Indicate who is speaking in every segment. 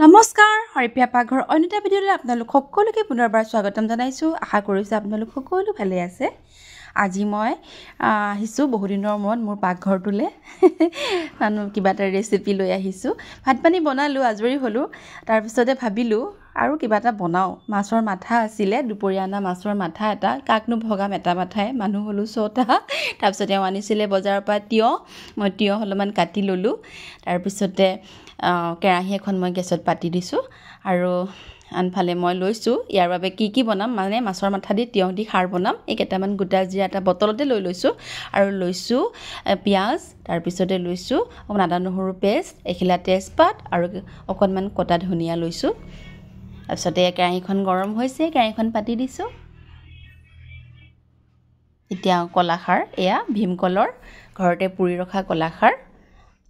Speaker 1: নমস্কাৰ হৰিপ্ৰিয়া পাকঘৰ অন্যটা ভিডিঅ'লৈ আপোনালোক সকলোকে পুনৰবাৰ স্বাগতম জনাইছোঁ আশা কৰিছোঁ আপোনালোক সকলো ভালে আছে আজি মই আহিছোঁ বহুদিনৰ মূৰত মোৰ পাকঘৰটোলৈ কিবা এটা ৰেচিপি লৈ আহিছোঁ ভাত পানী বনালোঁ আজৰি হ'লোঁ তাৰপিছতে ভাবিলোঁ আৰু কিবা এটা বনাওঁ মাছৰ মাথা আছিলে দুপৰীয়া আনা মাছৰ মাথা এটা কাকনো ভগাম এটা মাথাই মানুহ হ'লোঁ 6টা তাৰপিছতে আনিছিলে বজাৰৰ পৰা তিয়ঁহ মই তিয়ঁহ অলপমান কাটি ল'লোঁ তাৰপিছতে কেৰাহী এখন মই গেছত পাতি দিছোঁ আৰু আনফালে মই লৈছোঁ ইয়াৰ বাবে কি বনাম মানে মাছৰ মাথা দি তিয়ঁহ দি খাৰ বনাম এই কেইটামান গোটা জিৰা এটা বটলতে লৈ লৈছোঁ আৰু লৈছোঁ পিঁয়াজ তাৰপিছতে লৈছোঁ অকণমান আদা নহৰু পেষ্ট এখিলা তেজপাত আৰু অকণমান কটা ধনিয়া লৈছোঁ তাৰপিছতে কেৰাহীখন গৰম হৈছে কেৰাহীখন পাতি দিছোঁ এতিয়া কলাখাৰ এয়া ভীমকলৰ ঘৰতে পুৰি ৰখা কলাখাৰ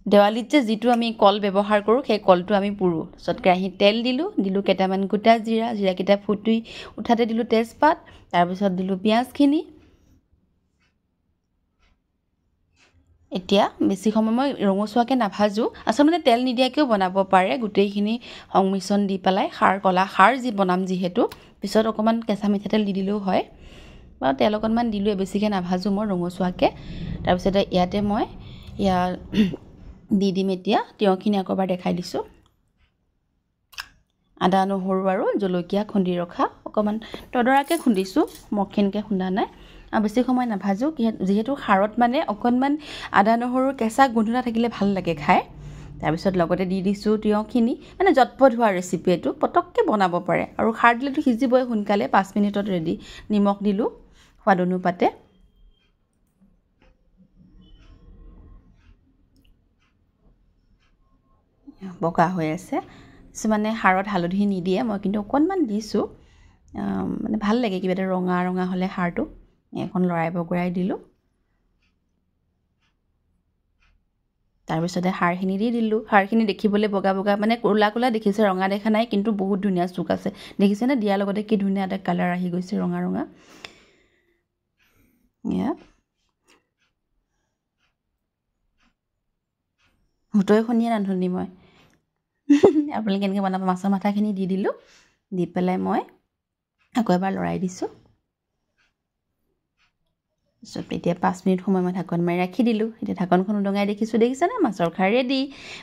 Speaker 1: দেৱালীত যে যিটো আমি কল ব্যৱহাৰ কৰোঁ সেই কলটো আমি পুৰোঁ তাৰপিছত কেৰাহীত তেল দিলোঁ কেইটামান গোটা জিৰাকেইটা ফুটি উঠাতে দিলোঁ তেজপাত তাৰপিছত দিলোঁ পিঁয়াজখিনি এতিয়া বেছি সময় মই ৰঙচুৱাকৈ নাভাজোঁ আচলতে তেল নিদিয়াকৈও বনাব পাৰে গোটেইখিনি সংমিশ্ৰণ দি পেলাই কলা খাৰ যি বনাম যিহেতু পিছত অকণমান কেঁচা মিঠাতেল দি দিলেও হয় বাৰু তেল অকণমান দিলোঁ বেছিকৈ নাভাজোঁ মই ৰঙচুৱাকৈ তাৰপিছতে ইয়াতে মই দি দিম এতিয়া তিয়ঁহখিনি আকৌ এবাৰ দেখাই দিছোঁ আদা নহৰু আৰু জলকীয়া খুন্দি ৰখা অকণমান তদৰাকৈ খুন্দিছোঁ মক্ষিণকৈ খুন্দা নাই আৰু বেছি সময় নাভাজোঁ যিহেতু খাৰত মানে অকণমান আদা নহৰুৰ কেঁচা গোন্ধ এটা থাকিলে ভাল লাগে খাই তাৰপিছত লগতে দি দিছোঁ তিয়ঁহখিনি মানে জটপট হোৱা ৰেচিপি এইটো পটককৈ বনাব পাৰে আৰু খাৰ দিলেতো সিজিবই সোনকালে 5 মিনিটত ৰেডি নিমখ দিলোঁ সোৱাদ অনুপাতে বগা হৈ আছে কিছুমানে সাৰত হালধি নিদিয়ে মই কিন্তু অকণমান দিছোঁ মানে ভাল লাগে কিবা এটা ৰঙা হ'লে সাৰটো এখন লৰাই বগৰাই দিলোঁ তাৰপিছতে সাৰখিনি দি দিলোঁ সাৰখিনি দেখিবলৈ বগা মানে ক'লা দেখিছে ৰঙা দেখা নাই কিন্তু বহুত ধুনীয়া চুক আছে দেখিছেনে দিয়াৰ লগতে কি ধুনীয়া এটা কালাৰ আহি গৈছে ৰঙা এয়া ভুতৈ খনিয়ে ৰান্ধনি মই আপোনালোকে কেনেকৈ বনাব মাছৰ মাথাখিনি দি দিলোঁ দি পেলাই মই আকৌ এবাৰ লৰাই দিছোঁ তাৰপিছত এতিয়া 5 মিনিট সময় মই ঢাকন মাৰি ৰাখি দিলোঁ এতিয়া ঢাকনখন উদঙাই দেখিছেনে মাছৰ খাৰ ৰেডি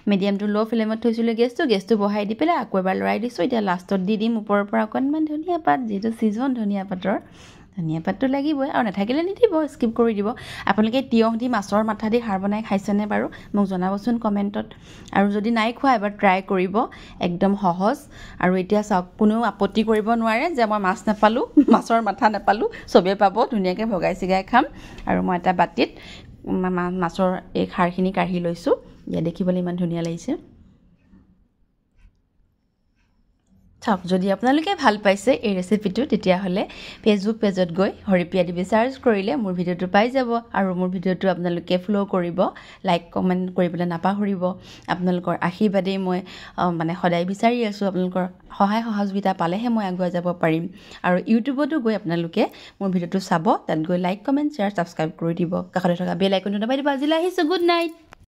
Speaker 1: মিডিয়াম টু ল' ফ্লেমত থৈছিলোঁ গেছটো বঢ়াই দি পেলাই আকৌ এবাৰ লৰাই দিছোঁ এতিয়া লাষ্টত দি দিম ওপৰৰ পৰা অকণমান ধনিয়া পাত যিহেতু ছিজন ধনিয়া পাতটো লাগিবই আৰু নাথাকিলে নিদিব স্কিপ কৰি দিব আপোনালোকে তিয়ঁহ দি মাছৰ মাথা দি খাৰ বনাই খাইছেনে বাৰু মোক জনাবচোন কমেণ্টত আৰু যদি নাই খোৱা এবাৰ ট্ৰাই কৰিব একদম সহজ আৰু এতিয়া চাওক কোনেও আপত্তি কৰিব নোৱাৰে যে মই মাছ নাপালোঁ মাছৰ মাথা নাপালোঁ চবেই পাব ধুনীয়াকৈ ভগাই চিগাই খাম আৰু মই এটা বাটিত মাছৰ এই খাৰখিনি কাঢ়ি লৈছোঁ ইয়াত দেখিবলৈ ইমান ধুনীয়া লাগিছে চাওক যদি আপোনালোকে ভাল পাইছে এই ৰেচিপিটো তেতিয়াহ'লে ফেচবুক পেজত গৈ হৰিপ্ৰিয়া দেৱী চাৰ্চ কৰিলে মোৰ ভিডিঅ'টো পাই যাব আৰু মোৰ ভিডিঅ'টো আপোনালোকে ফ'ল' কৰিব লাইক কমেণ্ট কৰিবলৈ নাপাহৰিব আপোনালোকৰ আশীৰ্বাদেই মই মানে সদায় বিচাৰি আছোঁ আপোনালোকৰ সহায় সহযোগিতা পালেহে মই আগুৱাই যাব পাৰিম আৰু ইউটিউবতো গৈ আপোনালোকে মোৰ ভিডিঅ'টো চাব তাত গৈ লাইক কমেণ্ট শ্বেয়াৰ ছাবস্ক্ৰাইব কৰি দিব কাষতে থকা বেল আইকনটো দবাই দিব আজিলৈ আহিছোঁ গুড নাইট